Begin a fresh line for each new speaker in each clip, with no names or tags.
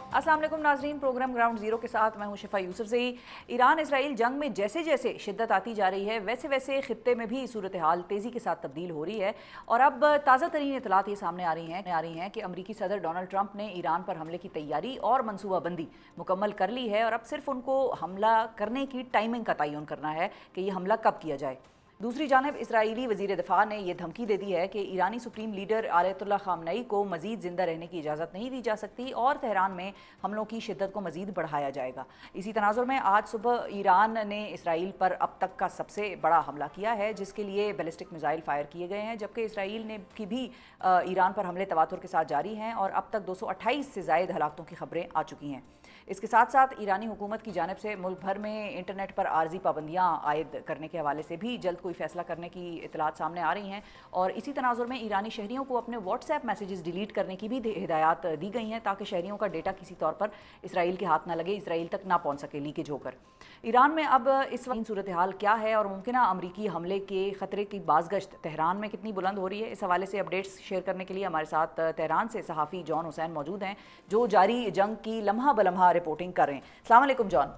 अस्सलाम वालेकुम नाज़रीन, प्रोग्राम ग्राउंड ज़ीरो के साथ मैं हूं शिफा यूसुफ ज़ई। ईरान इसराइल जंग में जैसे जैसे शिद्दत आती जा रही है वैसे वैसे ख़ित्ते में भी सूरत हाल तेज़ी के साथ तब्दील हो रही है और अब ताज़ा तरीन इतलात ये सामने आ रही हैं कि अमरीकी सदर डोनाल्ड ट्रंप ने ईरान पर हमले की तैयारी और मनसूबाबंदी मुकम्मल कर ली है और अब सिर्फ उनको हमला करने की टाइमिंग का तयन करना है कि ये हमला कब किया जाए। दूसरी जानब इसराइली वज़ीर दिफ़ा ने यह धमकी दे दी है कि ईरानी सुप्रीम लीडर आयतुल्लाह ख़ामनेई को मज़ीद ज़िंदा रहने की इजाज़त नहीं दी जा सकती और तेहरान में हमलों की शिद्दत को मज़ीद बढ़ाया जाएगा। इसी तनाज़ुर में आज सुबह ईरान ने इसराइल पर अब तक का सबसे बड़ा हमला किया है, जिसके लिए बैलिस्टिक मिसाइल फायर किए गए हैं, जबकि इसराइल ने की भी ईरान पर हमले तवातुर के साथ जारी हैं और अब तक 228 से ज़ायद हलाकतों की खबरें आ चुकी हैं। इसके साथ साथ ईरानी हुकूमत की जानिब से मुल्क भर में इंटरनेट पर आर्जी पाबंदियाँ आयद करने के हवाले से भी जल्द कोई फैसला करने की इतलात सामने आ रही हैं और इसी तनाजुर में ईरानी शहरियों को अपने व्हाट्सएप मैसेजेस डिलीट करने की भी हिदायत दी गई हैं ताकि शहरियों का डेटा किसी तौर पर इसराइल के हाथ ना लगे, इसराइल तक ना पहुँच सके लीकेज होकर। ईरान में अब इस वक्त सूरत हाल क्या है और मुमकिन अमरीकी हमले के ख़तरे की बाज़गश्त तेहरान में कितनी बुलंद हो रही है, इस हवाले से अपडेट्स शेयर करने के लिए हमारे साथ तेहरान से सहाफ़ी जॉन हुसैन मौजूद हैं जो जारी जंग की लम्हा ब लम्हा रिपोर्टिंग कर रहे हैं। अस्सलाम वालेकुम जॉन।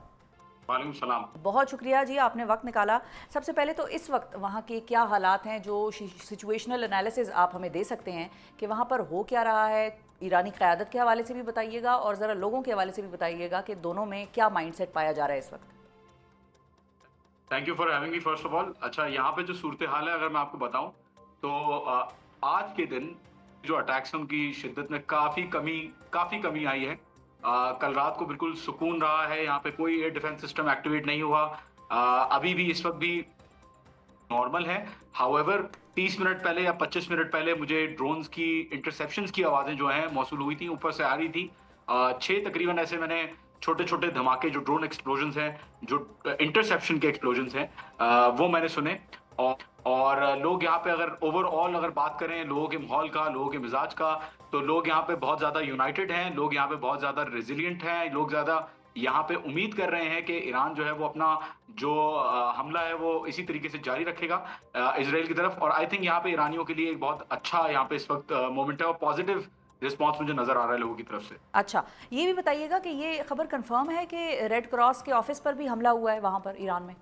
वालेकुम सलाम।
बहुत शुक्रिया जी, आपने वक्त निकाला। सबसे पहले तो इस वक्त वहाँ के क्या हालात हैं, जो सिचुएशनल एनालिसिस आप हमें दे सकते हैं कि वहाँ पर हो क्या रहा है, ईरानी क़यादत के हवाले से भी बताइएगा और ज़रा लोगों के हवाले से भी बताइएगा कि दोनों में क्या माइंडसेट पाया जा रहा है इस वक्त।
Thank you for having me first of all. अच्छा, यहाँ पे जो सूरत हाल है अगर मैं आपको बताऊं तो आज के दिन जो अटैक्स हैं उनकी शिद्दत में काफ़ी कमी आई है। कल रात को बिल्कुल सुकून रहा है, यहाँ पे कोई एयर डिफेंस सिस्टम एक्टिवेट नहीं हुआ। अभी भी इस वक्त भी नॉर्मल है। हाउएवर 30 मिनट पहले या 25 मिनट पहले मुझे ड्रोन्स की इंटरसेप्शंस की आवाज़ें जो हैं मौसूल हुई थी, ऊपर से आ रही थी। 6 तकरीबन ऐसे मैंने छोटे छोटे धमाके जो ड्रोन एक्सप्लोजन्स हैं, जो इंटरसेप्शन के एक्सप्लोजन्स हैं, वो मैंने सुने। और लोग यहाँ पे अगर ओवरऑल अगर बात करें लोगों के माहौल का, लोगों के मिजाज का, तो लोग यहाँ पे बहुत ज़्यादा यूनाइटेड हैं, लोग यहाँ पे बहुत ज़्यादा रेजिलियंट हैं, लोग ज़्यादा यहाँ पे उम्मीद कर रहे हैं कि ईरान जो है वो अपना जो हमला है वो इसी तरीके से जारी रखेगा इसराइल की तरफ। और आई थिंक यहाँ पे ईरानियों के लिए एक बहुत अच्छा यहाँ पे इस वक्त मोमेंट है और पॉजिटिव रिस्पॉन्स मुझे नजर आ रहा है लोगों की तरफ से।
अच्छा, ये भी बताइएगा कि ये खबर कंफर्म है कि रेड क्रॉस के ऑफिस पर भी हमला हुआ है वहाँ पर ईरान में?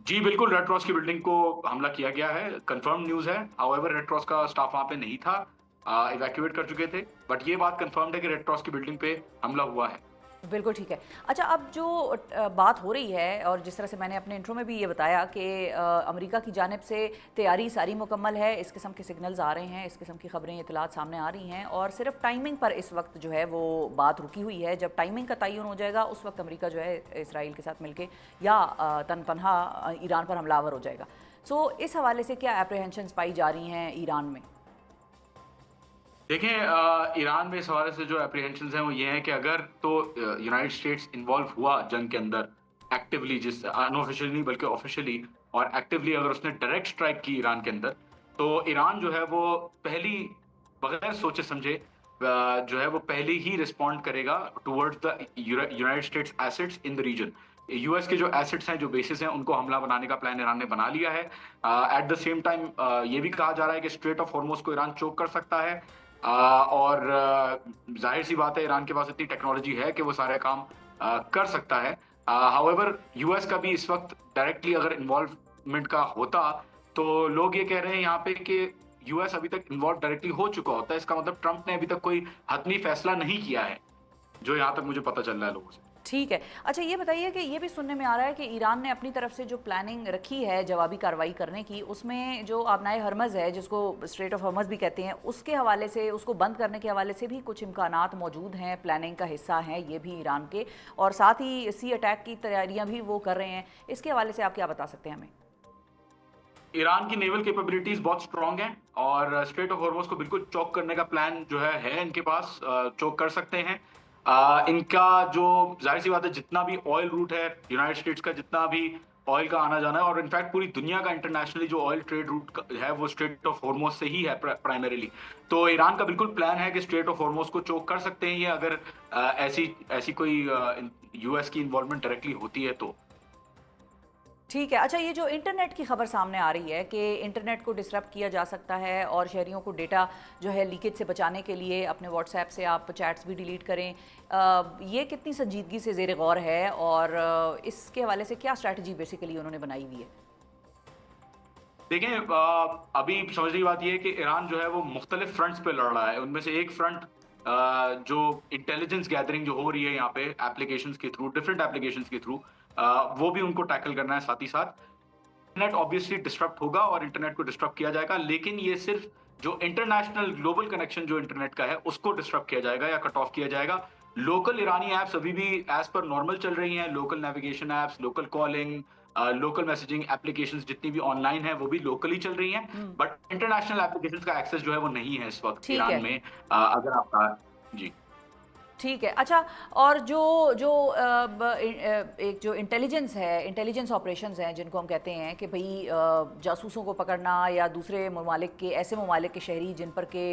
जी बिल्कुल, रेड क्रॉस की बिल्डिंग को हमला किया गया है, कंफर्म न्यूज़ है। हाउएवर रेड क्रॉस का स्टाफ वहाँ पे नहीं था, इवैक्यूएट कर चुके थे, बट ये बात कंफर्म्ड है कि रेड क्रॉस की बिल्डिंग पे हमला हुआ है।
बिल्कुल ठीक है। अच्छा, अब जो बात हो रही है और जिस तरह से मैंने अपने इंट्रो में भी ये बताया कि अमेरिका की जानिब से तैयारी सारी मुकम्मल है, इस किस्म के सिग्नल्स आ रहे हैं, इस किस्म की खबरें इतलात सामने आ रही हैं और सिर्फ टाइमिंग पर इस वक्त जो है वो बात रुकी हुई है। जब टाइमिंग का तयन हो जाएगा उस वक्त अमेरिका जो है इसराइल के साथ मिलके या तनहा ईरान पर हमलावर हो जाएगा। सो इस हवाले से क्या एप्रीहेंशंस पाई जा रही हैं ईरान में?
देखें, ईरान में इस हवाले से जो एप्रीहेंशंस हैं वो ये हैं कि अगर तो यूनाइटेड स्टेट्स इन्वॉल्व हुआ जंग के अंदर एक्टिवली, जिस अनऑफिशियली नहीं बल्कि ऑफिशियली और एक्टिवली, अगर उसने डायरेक्ट स्ट्राइक की ईरान के अंदर, तो ईरान जो है वो पहली बगैर सोचे समझे जो है वो पहले ही रिस्पॉन्ड करेगा towards the United States assets in the region. US के जो एसेट्स हैं, जो बेसिस हैं, उनको हमला बनाने का प्लान ईरान ने बना लिया है। एट द सेम टाइम ये भी कहा जा रहा है कि स्ट्रेट ऑफ हॉर्मुज को ईरान चोक कर सकता है। और जाहिर सी बात है ईरान के पास इतनी टेक्नोलॉजी है कि वो सारे काम कर सकता है। हाउएवर यूएस का भी इस वक्त डायरेक्टली अगर इन्वॉल्वमेंट का होता तो लोग ये कह रहे हैं यहाँ पे कि यूएस अभी तक इन्वॉल्व डायरेक्टली हो चुका होता है। इसका मतलब ट्रंप ने अभी तक कोई हतमी फैसला नहीं किया है, जो यहाँ तक मुझे पता चल रहा है लोगों से।
ठीक है। अच्छा, ये बताइए कि ये भी सुनने में आ रहा है कि ईरान ने अपनी तरफ से जो प्लानिंग रखी है जवाबी कार्रवाई करने की, उसमें जो आबनाए हरमज़ है, जिसको स्ट्रेट ऑफ हरमज़ भी कहते हैं, उसके हवाले से, उसको बंद करने के हवाले से भी कुछ इम्कानात मौजूद हैं, प्लानिंग का हिस्सा हैं ये भी ईरान के, और साथ ही सी अटैक की तैयारियां भी वो कर रहे हैं। इसके हवाले से आप क्या बता सकते हैं हमें?
ईरान की नेवल कैपेबिलिटीज बहुत स्ट्रांग हैं और स्ट्रेट ऑफ हॉर्मुज को बिल्कुल चोक करने का प्लान जो है इनके पास, चोक कर सकते हैं। इनका जो जाहिर सी बात है जितना भी ऑयल रूट है यूनाइटेड स्टेट्स का, जितना भी ऑयल का आना जाना है, और इनफैक्ट पूरी दुनिया का इंटरनेशनली जो ऑयल ट्रेड रूट है वो स्ट्रेट ऑफ हॉर्मुज से ही है प्राइमरीली। तो ईरान का बिल्कुल प्लान है कि स्ट्रेट ऑफ हॉर्मुज को चोक कर सकते हैं ये, अगर ऐसी कोई यूएस की इन्वॉल्वमेंट डायरेक्टली होती है तो।
ٹھیک ہے. اچھا یہ جو انٹرنیٹ کی خبر سامنے آ رہی ہے کہ انٹرنیٹ کو ڈسرپٹ کیا جا سکتا ہے اور شہریوں کو ڈیٹا جو ہے لیکیج سے بچانے کے لیے اپنے واٹس ایپ سے آپ چیٹس بھی ڈیلیٹ کریں, یہ کتنی سنجیدگی سے زیر غور ہے اور اس کے حوالے سے کیا اسٹریٹجی بیسیکلی انہوں نے بنائی ہوئی ہے؟
دیکھیں ابھی سمجھنے کی بات یہ ہے کہ ایران جو ہے وہ مختلف فرنٹس پہ لڑ رہا ہے. ان میں سے ایک فرنٹ جو انٹیلیجنس گیدرنگ جو ہو رہی ہے یہاں پہ ایپلیکیشنز کے تھرو, ڈفرینٹ ایپلیکیشنز کے تھرو, وہ بھی ان کو ٹیکل کرنا ہے. ساتھ ہی ساتھ انٹرنیٹ آبویسلی ڈسٹرپٹ ہوگا اور انٹرنیٹ کو ڈسٹرپٹ کیا جائے گا, لیکن یہ صرف جو انٹرنیشنل گلوبل کنیکشن جو انٹرنیٹ کا ہے اس کو ڈسٹرپٹ کیا جائے گا یا کٹ آف کیا جائے گا. لوکل ایرانی ایپس ابھی بھی ایز پر نارمل چل رہی ہیں. Local navigation apps, local calling, local messaging applications جتنی بھی آن لائن ہیں وہ بھی لوکلی چل رہی ہیں, بٹ انٹرنیشنل ایپلیکیشنز کا ایکسیس جو ہے وہ نہیں ہے اس وقت
ٹھیک ہے.
ایران میں. اگر آپ کا جی
ٹھیک ہے. اچھا اور جو ایک جو انٹیلیجنس ہے, انٹیلیجنس آپریشنز ہیں جن کو ہم کہتے ہیں کہ بھئی جاسوسوں کو پکڑنا یا دوسرے ممالک کے, ایسے ممالک کے شہری جن پر کہ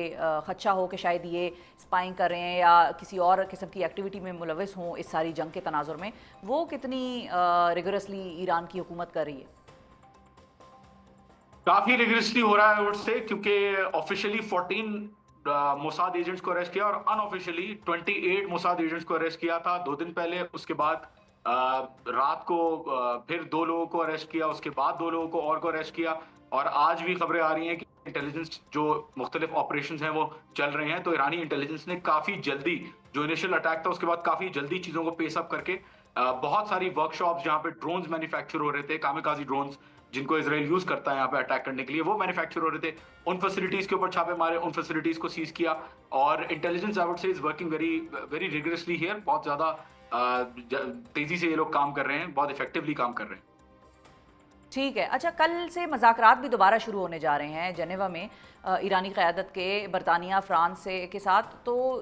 خدشہ ہو کہ شاید یہ اسپائنگ کر رہے ہیں یا کسی اور قسم کی ایکٹیویٹی میں ملوث ہوں اس ساری جنگ کے تناظر میں, وہ کتنی ریگورسلی ایران کی حکومت کر رہی ہے؟
کافی ریگریسلی ہو رہا ہے سے, کیونکہ آفیشلی 14 موساد ایجنٹس کو اریسٹ کیا اور ان آفیشلی 28 موساد ایجنٹس کو اریسٹ کیا تھا 2 دن پہلے. اس کے بعد رات کو پھر 2 لوگوں کو اریسٹ کیا, اس کے بعد 2 لوگوں کو اور کو اریسٹ کیا, اور آج بھی خبریں آ رہی ہیں کہ انٹیلیجنس جو مختلف آپریشنز ہیں وہ چل رہے ہیں. تو ایرانی انٹیلیجنس نے کافی جلدی, جو انیشل اٹیک تھا اس کے بعد کافی جلدی چیزوں کو پیس اپ کر کے بہت ساری ورک شاپس جہاں پہ ڈرونز مینوفیکچر ہو رہے تھے, کامیکازی ڈرونز جن کو اسرائیل یوز کرتا ہے یہاں پہ اٹیک کرنے کے لیے, وہ مینوفیکچر ہو رہے تھے, ان فیسلٹیز کے اوپر چھاپے مارے, ان فیسلٹیز کو سیز کیا. اور intelligence I would say is working very aggressively here. بہت زیادہ تیزی سے یہ لوگ کام کر رہے ہیں, بہت افیکٹولی کام کر رہے ہیں.
ٹھیک ہے. اچھا کل سے مذاکرات بھی دوبارہ شروع ہونے جا رہے ہیں جنیوا میں ایرانی قیادت کے, برطانیہ فرانس سے کے ساتھ, تو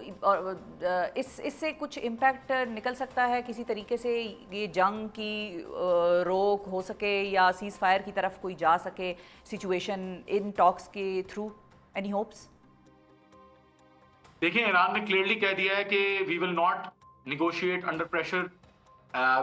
اس سے کچھ امپیکٹ نکل سکتا ہے کسی طریقے سے, یہ جنگ کی روک ہو سکے یا سیز فائر کی طرف کوئی جا سکے سچویشن ان ٹاکس کے تھرو, اینی ہوپس؟
دیکھیں ایران نے کلیئرلی کہہ دیا ہے کہ we will not negotiate under pressure,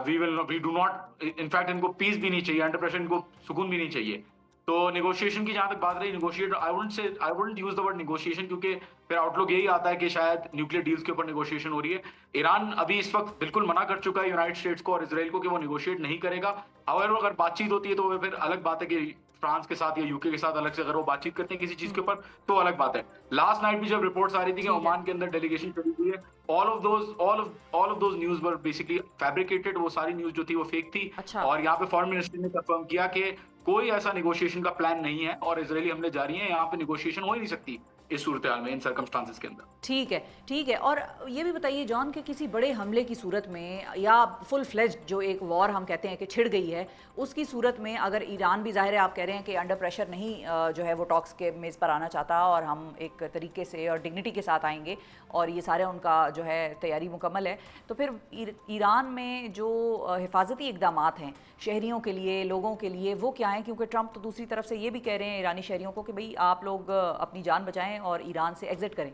we do not, in fact ان کو پیس بھی نہیں چاہیے, انڈر پریشر ان کو سکون بھی نہیں چاہیے. تو نیگوشیشن کی جہاں تک بات رہی, negotiate I wouldn't use the word negotiation, کیونکہ پھر آؤٹ لک یہی آتا ہے کہ شاید نیوکلیئر ڈیلز کے اوپر نیگوشیشن ہو رہی ہے. ایران ابھی اس وقت بالکل منع کر چکا ہے یونائٹڈ اسٹیٹس کو اور اسرائیل کو کہ وہ نیگوشیٹ نہیں کرے گا. اگر بات چیت ہوتی ہے تو وہ پھر الگ بات ہے کہ فرانس کے ساتھ یا یو کے ساتھ الگ سے اگر وہ بات چیت کرتے ہیں کسی چیز کے اوپر تو الگ بات ہے. لاسٹ نائٹ بھی جب رپورٹس آ رہی تھی کہ عمان کے اندر ڈیلیگیشن چلی ہوئی ہے, all of those news were basically fabricated. وہ ساری نیوز جو تھی وہ فیک تھی. اور یہاں پہ فارن منسٹری نے کنفرم کیا کہ کوئی ایسا نیگوشیشن کا پلان نہیں ہے اور اسرائیلی حملے جاری ہیں, یہاں پہ نیگوشیشن ہو ہی نہیں سکتی اس صورتحال میں, ان سرکمسٹانسز کے اندر.
ٹھیک ہے. ٹھیک ہے. اور یہ بھی بتائیے جان کہ کسی بڑے حملے کی صورت میں یا فل فلیجڈ جو ایک وار ہم کہتے ہیں کہ چھڑ گئی ہے, اس کی صورت میں اگر ایران بھی ظاہر ہے آپ کہہ رہے ہیں کہ انڈر پریشر نہیں جو ہے وہ ٹاکس کے میز پر آنا چاہتا اور ہم ایک طریقے سے اور ڈگنیٹی کے ساتھ آئیں گے اور یہ سارے ان کا جو ہے تیاری مکمل ہے, تو پھر ایران میں جو حفاظتی اقدامات ہیں شہریوں کے لیے, لوگوں کے لیے, وہ کیا ہیں؟ کیونکہ ٹرمپ تو دوسری طرف سے یہ بھی کہہ رہے ہیں ایرانی شہریوں کو کہ بھئی آپ لوگ اپنی جان بچائیں اور ایران سے ایگزٹ کریں.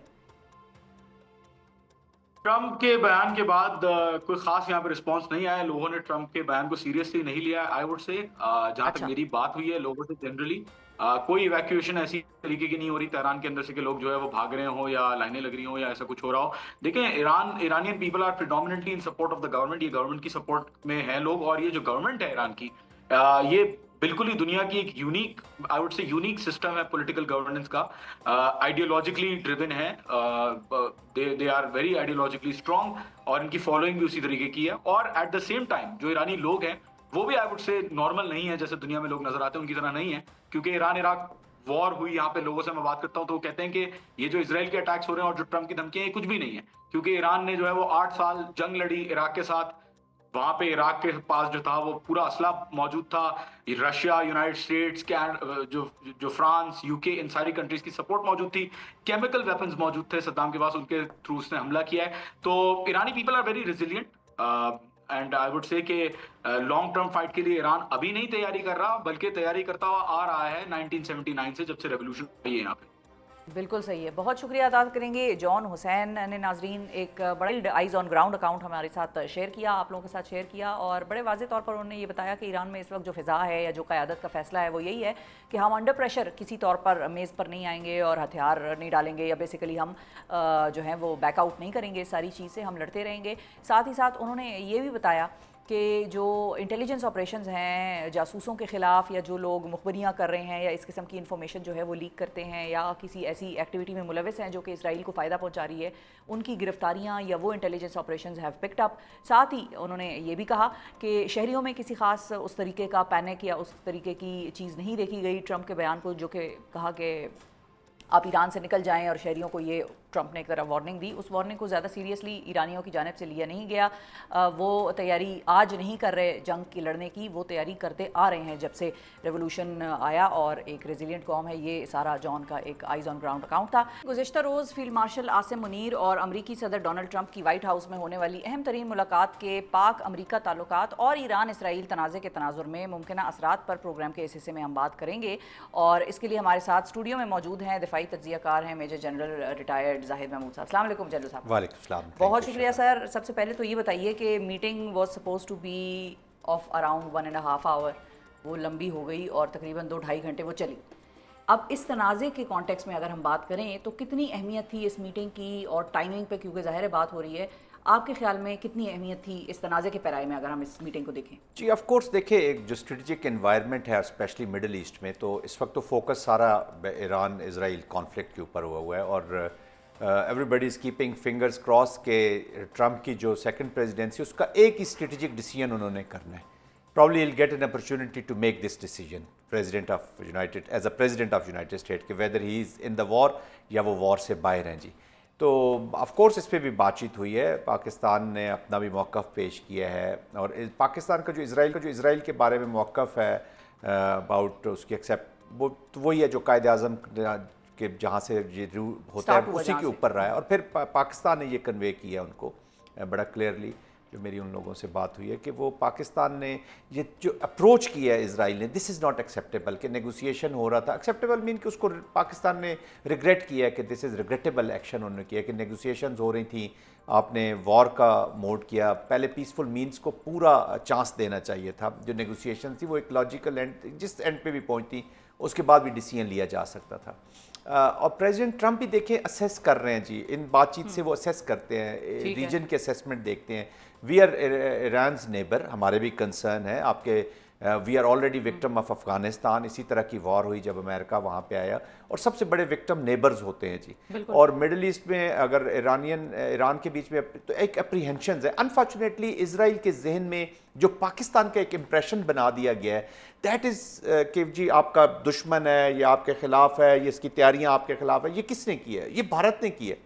ٹرمپ کے بیان کے بعد کوئی خاص یہاں پہ رسپانس نہیں آیا, لوگوں نے ٹرمپ کے بیان کو سیریسلی نہیں لیا. آئی وڈ سے جہاں تک میری بات ہوئی ہے لوگوں سے جنرلی کوئی ایویکویشن ایسی طریقے کی نہیں ہو رہی تہران کے اندر سے کہ لوگ جو ہے وہ بھاگ رہے ہوں یا لائنیں لگ رہی ہوں یا ایسا کچھ ہو رہا ہو. دیکھیں Iranian people are predominantly in support of the government, یہ گورنمنٹ کی سپورٹ میں ہیں لوگ, اور یہ جو گورنمنٹ ہے ایران کی یہ بالکل ہی دنیا کی ایک unique, I would say unique system ہے پولیٹیکل گورننس کا. آئیڈیولوجیکلی ڈریون ہے, they are very ideologically strong اور ان کی فالوئنگ بھی اسی طریقے کی ہے. اور ایٹ دا سیم ٹائم جو ایرانی لوگ ہیں وہ بھی آئی وڈ سے نارمل نہیں ہے جیسے دنیا میں لوگ نظر آتے ہیں ان کی طرح نہیں ہے, کیونکہ ایران عراق وار ہوئی, یہاں پہ لوگوں سے میں بات کرتا ہوں تو وہ کہتے ہیں کہ یہ جو اسرائیل کے اٹیکس ہو رہے ہیں اور جو ٹرمپ کی دھمکیاں یہ کچھ بھی نہیں ہے, کیونکہ ایران نے جو ہے وہ 8 سال جنگ لڑی عراق کے ساتھ. وہاں پہ عراق کے پاس جو تھا وہ پورا اسلحہ موجود تھا. رشیا, یونائٹڈ اسٹیٹس, جو فرانس, یو کے, ان ساری کنٹریز کی سپورٹ موجود تھی. کیمیکل ویپنز موجود تھے صدام کے پاس, ان کے تھرو اس نے حملہ کیا ہے. تو ایرانی people are very resilient and I would say کہ لانگ ٹرم فائٹ کے لیے ایران ابھی نہیں تیاری کر رہا بلکہ تیاری کرتا ہوا آ رہا ہے 1979 سے, جب سے ریولیوشن ہوئی ہے یہاں پہ.
बिल्कुल सही है। बहुत शुक्रिया अदा करेंगे जॉन हुसैन ने। नाजरीन, एक बड़ा आइज़ ऑन ग्राउंड अकाउंट हमारे साथ शेयर किया, आप लोगों के साथ शेयर किया, और बड़े वाज़े तौर पर उन्होंने ये बताया कि ईरान में इस वक्त जो फ़िज़ा है या जो क़यादत का फ़ैसला है वो यही है कि हम अंडर प्रेशर किसी तौर पर मेज़ पर नहीं आएंगे और हथियार नहीं डालेंगे, या बेसिकली हम जो है वो बैकआउट नहीं करेंगे, सारी चीज़ से हम लड़ते रहेंगे। साथ ही साथ उन्होंने ये भी बताया कि जो इंटेलिजेंस ऑपरेशंस हैं जासूसों के ख़िलाफ़, या जो लोग मुखबरियाँ कर रहे हैं या इस किस्म की इन्फॉर्मेशन जो है वो लीक करते हैं या किसी ऐसी एक्टिविटी में मुलविस हैं जो कि इसराइल को फ़ायदा पहुंचा रही है, उनकी गिरफ्तारियाँ या वो intelligence operations have picked up. साथ ही उन्होंने ये भी कहा कि शहरियों में किसी ख़ास उस तरीके का पैनिक या उस तरीके की चीज़ नहीं देखी गई ट्रंप के बयान को, जो कि कहा कि आप ईरान से निकल जाएं, और शहरियों को ये ट्रंप ने एक तरह वार्निंग दी। उस वार्निंग को ज़्यादा सीरियसली ईरानियों की जानिब से लिया नहीं गया। वो तैयारी आज नहीं कर रहे जंग की लड़ने की, वो तैयारी करते आ रहे हैं जब से रेवोल्यूशन आया, और एक रेजिलियंट कौम है। ये सारा जॉन का एक आइज़ ऑन ग्राउंड अकाउंट था। गुज़िश्ता रोज़ फील्ड मार्शल आसिम मुनीर और अमरीकी सदर डोनाल्ड ट्रंप की वाइट हाउस में होने वाली अहम तरीन मुलाकात के पाक अमरीका ताल्लुकात और ईरान इसराइल तनाज़े के तनाजुर में मुमकिना असरात पर प्रोग्राम के इस हिस्से में हम बात करेंगे। और इसके लिए हमारे साथ स्टूडियो में मौजूद हैं दिफाई तज्ज़ियाकार हैं major general retired Zahid Mahmood साहब। अस्सलाम वालेकुम जनरल साहब।
वालेकुम सलाम।
बहुत शुक्रिया सर। सबसे पहले तो ये बताइए कि meeting was suppose to be of around 1.5 hour, वो लंबी हो गई और तकरीबन 2-2.5 घंटे वो चली। अब इस तनाज़े के कॉन्टेक्स्ट में अगर हम बात करें तो कितनी अहमियत थी इस मीटिंग की, और टाइमिंग पे क्योंकि ज़ाहिर बात हो रही है, आपके ख्याल में कितनी अहमियत थी इस तनाज़े के पैराए में अगर हम इस मीटिंग को देखें?
जी ऑफ कोर्स, देखिए एक जो स्ट्रेटजिक एनवायरनमेंट है स्पेशली मिडल ईस्ट में, तो इस वक्त तो फोकस सारा ईरान इजराइल कॉन्फ्लिक्ट के ऊपर हुआ है, और everybody is keeping fingers cross के ट्रंप की जो सेकंड प्रेसिडेंसी उसका एक ही स्ट्रेटजिक डिसीजन उन्होंने करना है। Probably will get an opportunity to make this decision president of United as a president of United State के, whether he is in the war या वो वॉर से बाहर हैं जी। तो ऑफ कोर्स इस पर भी बातचीत हुई है, पाकिस्तान ने अपना भी मौक़िफ़ पेश किया है, और पाकिस्तान का जो इसराइल के बारे में मौक़िफ़ है अबाउट उसकी एक्सेप्ट वो तो वही है जो कायद आज़म के जहाँ से ये होता है उसी के ऊपर रहा है, और फिर पाकिस्तान ने ये कन्वे किया उनको बड़ा क्लियरली। जो मेरी उन लोगों से बात हुई है कि वो पाकिस्तान ने ये जो अप्रोच किया है इसराइल ने, दिस इज़ नॉट एक्सेप्टेबल, कि नेगोशिएशन हो रहा था। एक्सेप्टेबल मीन कि उसको पाकिस्तान ने रिग्रेट किया है कि दिस इज़ रिग्रेटेबल एक्शन उन्होंने किया कि नेगोशिएशंस हो रही थी, आपने वॉर का मोड किया, पहले पीसफुल मीन्स को पूरा चांस देना चाहिए था। जो नेगोशिएशन थी वो एक लॉजिकल एंड जिस एंड पे भी पहुंचती उसके बाद भी डिसीजन लिया जा सकता था। और प्रेसिडेंट ट्रंप भी देखें असेस कर रहे हैं जी, इन बातचीत से वो असेस करते हैं, रीजन के असेसमेंट देखते हैं। वी आर ईरान्स नेबर, हमारे भी कंसर्न है आपके, we are already victim of Afghanistan, इसी तरह की वॉर हुई जब अमेरिका वहाँ पे आया, और सबसे बड़े विक्टिम नेबर्स होते हैं जी। और मिडल ईस्ट में अगर ईरान के बीच में तो एक अप्रीहेंशन है। अनफॉर्चुनेटली इसराइल के जहन में जो पाकिस्तान का एक इम्प्रेशन बना दिया गया है, दैट इज़ कि जी आपका दुश्मन है, ये आपके ख़िलाफ़ है, ये इसकी तैयारियाँ आपके ख़िलाफ़ है। ये किसने की है? ये भारत ने की है।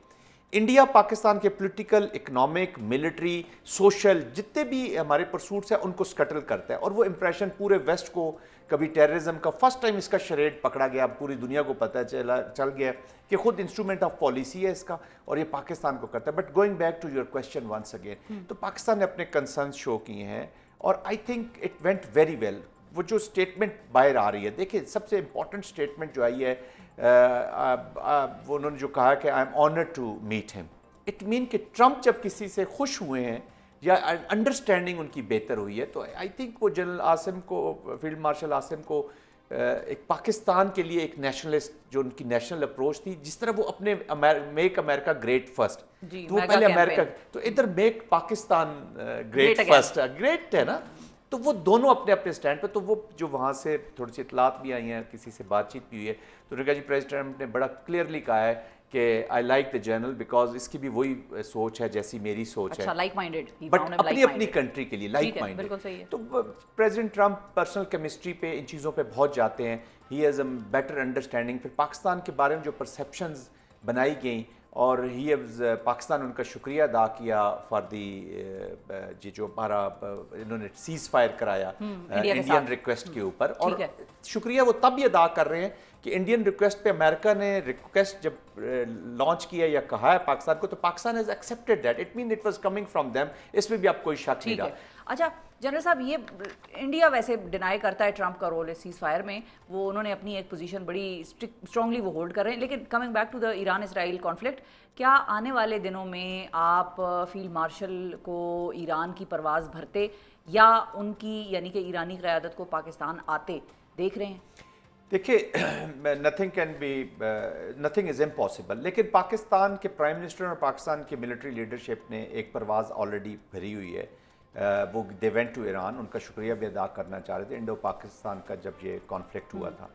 इंडिया पाकिस्तान के पॉलिटिकल, इकोनॉमिक, मिलिट्री, सोशल जितने भी हमारे परसूट्स हैं उनको स्कटल करता है, और वो इम्प्रेशन पूरे वेस्ट को, कभी टेररिज्म का फर्स्ट टाइम इसका शरेड पकड़ा गया, पूरी दुनिया को पता चल गया कि खुद इंस्ट्रूमेंट ऑफ पॉलिसी है इसका, और ये पाकिस्तान को करता है। But going back to your question once again, तो पाकिस्तान ने अपने कंसर्न शो किए हैं, और I think it went very well. वो जो स्टेटमेंट बाहर आ रही है, देखिए सबसे इंपॉर्टेंट स्टेटमेंट जो आई है, वो उन्होंने जो कहा कि I am honoured to meet him, it mean कि ट्रंप जब किसी से खुश हुए हैं या अंडरस्टैंडिंग उनकी बेहतर हुई है, तो आई थिंक वो जनरल आसिम को, फील्ड मार्शल आसिम को एक पाकिस्तान के लिए एक नेशनलिस्ट जो उनकी नेशनल अप्रोच थी, जिस तरह वो अपने मेक अमेरिका ग्रेट फर्स्ट, तो वो पहले अमेरिका, तो इधर make Pakistan great first, great है ना, तो वो दोनों अपने अपने स्टैंड पे। तो वो जो वहाँ से थोड़ी सी इतलात भी आई हैं, किसी से बातचीत भी हुई है, तो उन्होंने कहा जी प्रेसिडेंट ने बड़ा क्लियरली कहा है कि I like the general because इसकी भी वही सोच है जैसी मेरी सोच है,
लाइक माइंडेड,
बट अपनी अपनी कंट्री के लिए लाइक माइंडेड। तो प्रेसिडेंट ट्रंप पर्सनल केमिस्ट्री पे, इन चीज़ों पे बहुत जाते हैं, he has a better understanding. फिर पाकिस्तान के बारे में जो परसेप्शंस बनाई गई, और ही हैज़ पाकिस्तान उनका शुक्रिया अदा किया फॉर दी जी जो हमारा इन्होंने सीज़ फायर कराया इंडियन रिक्वेस्ट के ऊपर, और शुक्रिया वो तब भी अदा कर रहे हैं کہ انڈین ریکویسٹ پہ امریکہ نے ریکویسٹ جب لانچ کیا یا کہا ہے پاکستان کو تو Pakistan has accepted that, it mean it was coming from them, اس میں بھی آپ کوئی شک نہیں
ٹھیک ہے.
رہا.
اچھا جنرل صاحب، یہ انڈیا ویسے ڈینائی کرتا ہے ٹرمپ کا رول ہے سیز فائر میں، وہ انہوں نے اپنی ایک پوزیشن بڑی اسٹرانگلی وہ ہولڈ کر رہے ہیں. لیکن coming back to the Iran Israel conflict, کیا آنے والے دنوں میں آپ فیلڈ مارشل کو ایران کی پرواز بھرتے یا ان کی یعنی کہ ایرانی قیادت کو پاکستان آتے دیکھ رہے ہیں؟
دیکھیے نتھنگ از امپاسبل، لیکن پاکستان کے پرائم منسٹر اور پاکستان کے ملٹری لیڈرشپ نے ایک پرواز آلریڈی بھری ہوئی ہے. وہ دے وینٹ ٹو ایران، ان کا شکریہ بھی ادا کرنا چاہ رہے تھے انڈو پاکستان کا جب یہ کانفلکٹ ہوا تھا.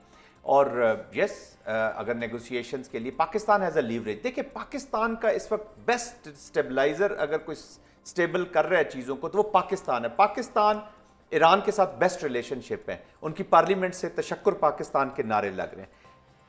اور یس اگر نیگوسیشنز کے لیے پاکستان ہیز اے لیوریج. دیکھیں پاکستان کا اس وقت بیسٹ اسٹیبلائزر اگر کوئی اسٹیبل کر رہا ہے چیزوں کو تو وہ پاکستان ہے. پاکستان ایران کے ساتھ بیسٹ ریلیشن شپ ہے، ان کی پارلیمنٹ سے تشکر پاکستان کے نعرے لگ رہے ہیں.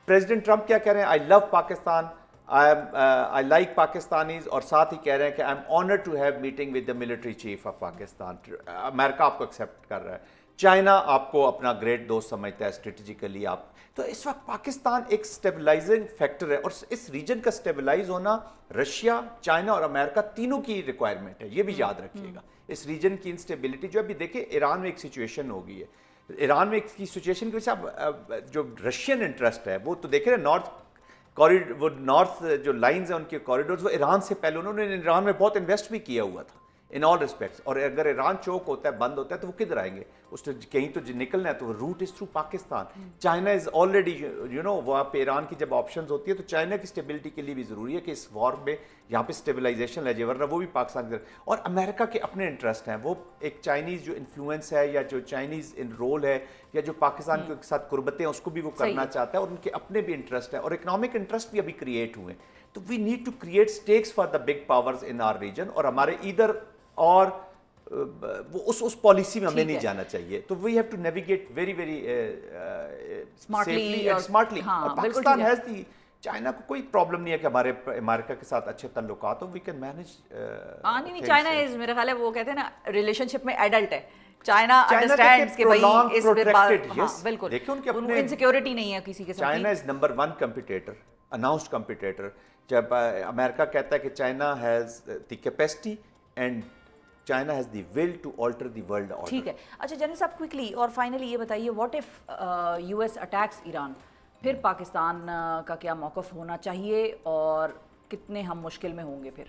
پریزیڈنٹ ٹرمپ کیا کہہ رہے ہیں؟ I love Pakistan, I like Pakistanis, اور ساتھ ہی کہہ رہے ہیں کہ I am honoured to have meeting with the military chief of Pakistan. امریکہ آپ کو ایکسیپٹ کر رہا ہے، چائنا آپ کو اپنا گریٹ دوست سمجھتا ہے اسٹریٹجیکلی. آپ تو اس وقت پاکستان ایک اسٹیبلائزنگ فیکٹر ہے، اور اس ریجن کا اسٹیبلائز ہونا رشیا، چائنا اور امریکہ تینوں کی ریکوائرمنٹ ہے. یہ بھی یاد رکھیے گا. اس ریجن کی انسٹیبلٹی جو ابھی دیکھیں ایران میں ایک سچویشن ہو گئی ہے، ایران میں ایک سچویشن کی وجہ سے جو رشین انٹرسٹ ہے وہ تو دیکھیں نا، نارتھ جو لائنز ہیں ان کے کوریڈورز وہ ایران سے پہلے انہوں نے ایران میں بہت انویسٹ بھی کیا ہوا تھا ان آل ریسپیکٹس. اور اگر ایران چوک ہوتا ہے، بند ہوتا ہے تو وہ کدھر آئیں گے؟ اس نے کہیں تو نکلنا ہے، تو route is through Pakistan. China is already وہاں پہ ایران کی جب آپشنز ہوتی ہے تو چائنا کی اسٹیبلٹی کے لیے بھی ضروری ہے کہ اس وار میں یہاں پہ اسٹیبلائزیشن لے جائے، ورنہ وہ بھی پاکستان کی طرف. اور امریکہ کے اپنے انٹرسٹ ہیں، وہ ایک چائنیز جو انفلوئنس ہے یا جو چائنیز ان رول ہے یا جو پاکستان کے ساتھ قربتیں ہیں اس کو بھی وہ کرنا چاہتا ہے، اور ان کے اپنے بھی انٹرسٹ ہیں اور اکنامک انٹرسٹ بھی ابھی کریٹ ہوئے ہیں. تو we need to create stakes for the big powers in our region, اور ہمارے ادھر اور وہ اس پالیسی میں ہمیں نہیں جانا چاہیے. تو we have to navigate very very safely and smartly. اور پاکستان ہیز دی، چائنا کو کوئی پرابلم نہیں ہے کہ ہمارے امریکہ کے ساتھ اچھے تعلقات ہوں، وی کین مینیج.
نہیں، چائنا از میرا خیال ہے وہ کہتے ہیں نا ریلیشن شپ میں ایڈلٹ ہے. چائنا انڈرسٹینڈز کہ بھائی اس میں بالکل
دیکھیں ان کے اپنے
انسیکیورٹی نہیں ہے کسی کے ساتھ.
China is number 1 competitor, announced competitor. جب امریکہ کہتا ہے کہ China has the capacity and China has the will to alter the world order.
ٹھیک ہے. اچھا جنرل صاحب کوئکلی اور فائنلی یہ بتائیے، what if U S attacks Iran, پھر پاکستان کا کیا موقف ہونا چاہیے اور کتنے ہم مشکل میں ہوں گے پھر؟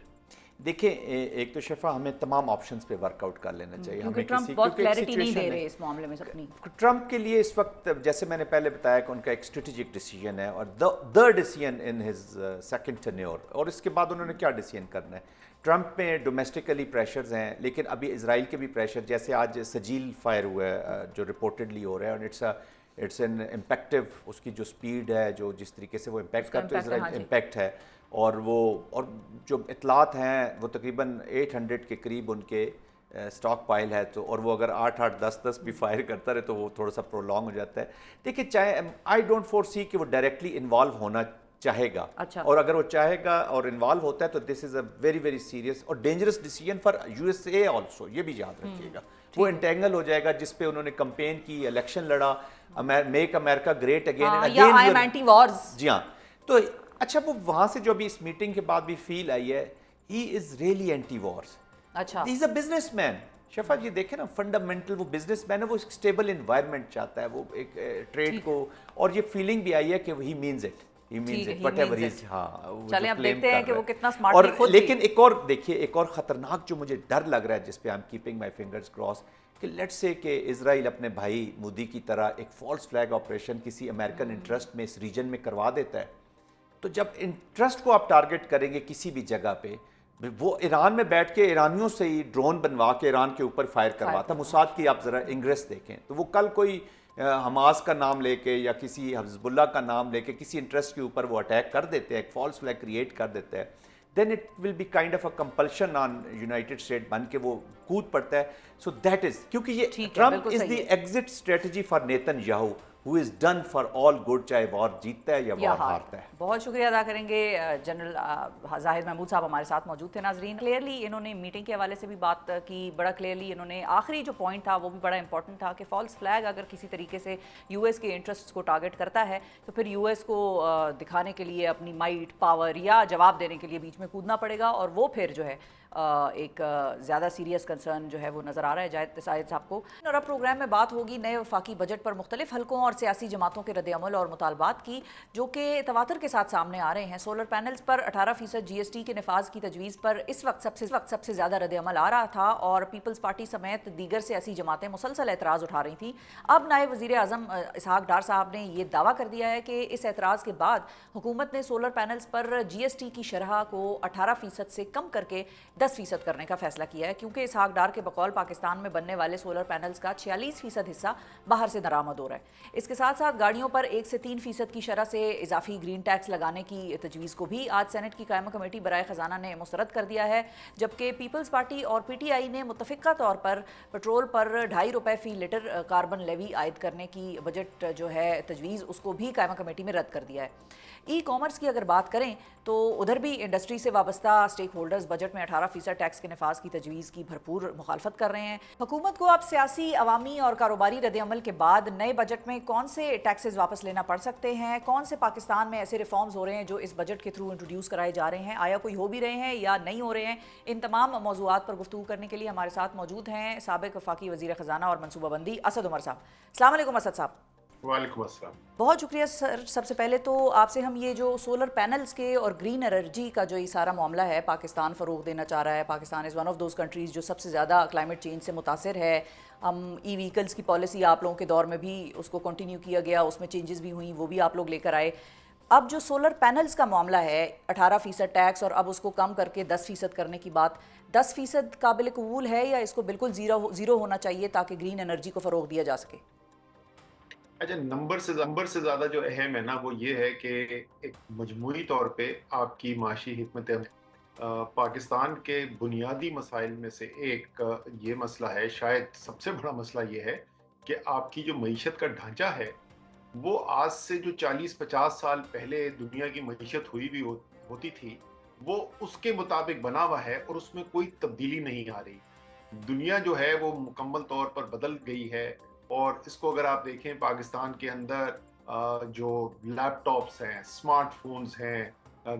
دیکھیں ایک تو شفا ہمیں تمام آپشنز پہ ورک آؤٹ کر لینا چاہیے.
کیونکہ ٹرمپ بہت کلیئرٹی نہیں دے رہے اس معاملے میں اپنی.
ٹرمپ کے لیے اس وقت جیسے میں نے پہلے بتایا کہ ان کا ایک اسٹریٹجک ڈیسیجن ہے اور the decision in his second tenure. اور اس کے بعد انہوں نے کیا ڈیسیجن کرنا ہے؟ ٹرمپ میں ڈومیسٹکلی پریشرز ہیں، لیکن ابھی اسرائیل کے بھی پریشر، جیسے آج سجیل فائر ہوا ہے جو رپورٹڈلی ہو رہا ہے، اور اٹس این امپیکٹو، اس کی جو سپیڈ ہے، جو جس طریقے سے وہ امپیکٹ کرتا ہے اسرائیل امپیکٹ ہے. اور جو اطلاعات ہیں وہ تقریباً 800 کے قریب ان کے اسٹاک پائل ہے. تو اور وہ اگر 8 10 بھی فائر کرتا رہے تو وہ تھوڑا سا پرولونگ ہو جاتا ہے. دیکھیے چاہے آئی ڈونٹ فور سی کہ وہ ڈائریکٹلی انوالو ہونا چاہے گا. اور اگر وہ چاہے گا اور انوالو ہوتا ہے تو دس از اے ویری ویری سیریس اور dangerous decision for U S A also. یہ بھی یاد رکھیے گا وہ انٹینگل ہو جائے گا جس پہ انہوں نے کمپین کی، الیکشن لڑا، میک امریکہ گریٹ اگین. جی ہاں. تو اچھا وہ وہاں سے جو ابھی اس میٹنگ کے بعد بھی فیل آئی ہے، ہی از ریئلی اینٹی وارز.
اچھا
ہی از اے بزنس مین. شفا جی دیکھیں نا، فنڈامنٹل وہ بزنس مین ہے، وہ ایک اسٹیبل انوائرمنٹ چاہتا ہے، وہ ایک ٹریڈ کو، اور یہ فیلنگ بھی آئی ہے کہ ہی مینز اٹ. لیکن ایک اور دیکھیے، ایک اور خطرناک جو مجھے ڈر لگ رہا ہے، جس پہ I am keeping my fingers cross, کہ لیٹس سے کہ اسرائیل اپنے بھائی مودی کی طرح ایک فالس فلیگ آپریشن کسی امریکن انٹرسٹ میں اس ریجن میں کروا دیتا ہے. تو جب انٹرسٹ کو آپ ٹارگٹ کریں گے کسی بھی جگہ پہ، وہ ایران میں بیٹھ کے ایرانیوں سے ہی ڈرون بنوا کے ایران کے اوپر فائر کرواتا. موساد کی آپ ذرا انگریس دیکھیں تو وہ کل کوئی حماس کا نام لے کے یا کسی حزب اللہ کا نام لے کے کسی انٹرسٹ کے اوپر وہ اٹیک کر دیتے ہیں، ایک فالس فلیگ کریٹ کر دیتا ہے. Then it will be kind of a compulsion on United State, بن کے وہ کود پڑتا ہے. سو دیٹ از، کیونکہ یہ Trump is the exit strategy for Netanyahu. who is done for all good, चाहे वॉर जीतता है या वॉर हारता है.
बहुत शुक्रिया अदा करेंगे जनरल जाहिद महमूद साहब हमारे साथ मौजूद थे. नाजरीन, क्लियरली इन्होंने मीटिंग के हवाले से भी बात की, बड़ा क्लियरली इन्होंने आखिरी जो पॉइंट था वो भी बड़ा इंपॉर्टेंट था कि फॉल्स फ्लैग अगर किसी तरीके से यूएस के इंटरेस्ट्स को टारगेट करता है तो फिर यूएस को दिखाने के लिए अपनी माइट, पावर या जवाब देने के लिए बीच में कूदना पड़ेगा, और वो फिर जो है एक ज़्यादा सीरियस कंसर्न जो है वो नज़र आ रहा है जाहिद साहब को. और अब प्रोग्राम में बात होगी नए वफाकी बजट पर मुख्तलिफ हलकों और सियासी जमातों के रद्द-ए-अमल और मुतालबात की, जो कि तवातर के साथ सामने आ रहे हैं. सोलर पैनल्स पर 18% GST के नफाज की तजवीज़ पर इस वक्त सबसे ज़्यादा रद्द-ए-अमल आ रहा था, और पीपल्स पार्टी समेत दीगर सियासी जमातें मुसलसल एतराज़ उठा रही थी. अब नायब वज़ीर आज़म इसहाक डार साहब ने ये दावा कर दिया है कि इस एतराज़ के बाद हुकूमत ने सोलर पैनल्स पर GST की शरह को 18% से कम करके 10% करने का फैसला किया है, क्योंकि इसहाक डार के बकौल पाकिस्तान में बनने वाले सोलर पैनल्स का 46% हिस्सा बाहर से दरामद हो रहा है. इसके साथ साथ गाड़ियों पर 1 से 3% की शरह से इजाफी ग्रीन टैक्स लगाने की तजवीज़ को भी आज सेनेट की कायमा कमेटी बराए ख़जाना ने मुस्तरद कर दिया है, जबकि पीपल्स पार्टी और PTI ने मुतफ़िक़ा तौर पर पेट्रोल पर ₹2.5 फ़ी लीटर कार्बन लेवी आयद करने की बजट जो है तजवीज़ उसको भी कायमा कमेटी में रद्द कर दिया है. ई कॉमर्स की अगर बात करें तो उधर भी इंडस्ट्री से वाबस्ता स्टेक होल्डर्स बजट में 18% टैक्स के नफाज की तजवीज़ की भरपूर मुखालफत कर रहे हैं. हुकूमत को अब सियासी, अवामी और कारोबारी रद्द-ए-अमल के बाद नए बजट में कौन से टैक्सेस वापस लेना पड़ सकते हैं, कौन से पाकिस्तान में ऐसे रिफॉर्म्स हो रहे हैं जो इस बजट के थ्रू इंट्रोड्यूस कराए जा रहे हैं, आया कोई हो भी रहे हैं या नहीं हो रहे हैं, इन तमाम मौज़ूआत पर गुफ्तगू करने के लिए हमारे साथ मौजूद हैं साबिक़ वफाकी वज़ीर ख़ज़ाना और मनसूबाबंदी असद उमर साहब. अस्सलाम वालेकुम असद साहब.
वालेकुम अस्सलाम.
बहुत शुक्रिया सर. सबसे पहले तो आपसे हम ये जो सोलर पैनल्स के और ग्रीन एनर्जी का जो ये सारा मामला है, पाकिस्तान फ़रोग़ देना चाह रहा है, Pakistan is one of those countries जो सबसे ज़्यादा क्लाइमेट चेंज से मुतासिर है. हम ई व्हीकल्स की पॉलिसी आप लोगों के दौर में भी उसको कंटिन्यू किया गया, उसमें चेंजेस भी हुई, वो भी आप लोग लेकर आए. अब जो सोलर पैनल्स का मामला है, 18% टैक्स और अब उसको कम करके 10% करने की बात, 10% काबिल कबूल है या इसको बिल्कुल ज़ीरो होना चाहिए ताकि ग्रीन एनर्जी को फ़रोग़ दिया जा सके?
अच्छा, नंबर से ज़्यादा जो अहम है ना वो ये है कि एक मजमूई तौर पे आपकी माशी हिकमत पाकिस्तान के बुनियादी मसाइल में से एक ये मसला है, शायद सबसे बड़ा मसला ये है कि आपकी जो मईशत का ढांचा है वो आज से जो 40-50 साल पहले दुनिया की मईशत हुई भी होती थी वो उसके मुताबिक बना हुआ है और उसमें कोई तब्दीली नहीं आ रही. दुनिया जो है वो मुकम्मल तौर पर बदल गई है. और इसको अगर आप देखें पाकिस्तान के अंदर जो लैपटॉप्स हैं, स्मार्टफोन्स हैं,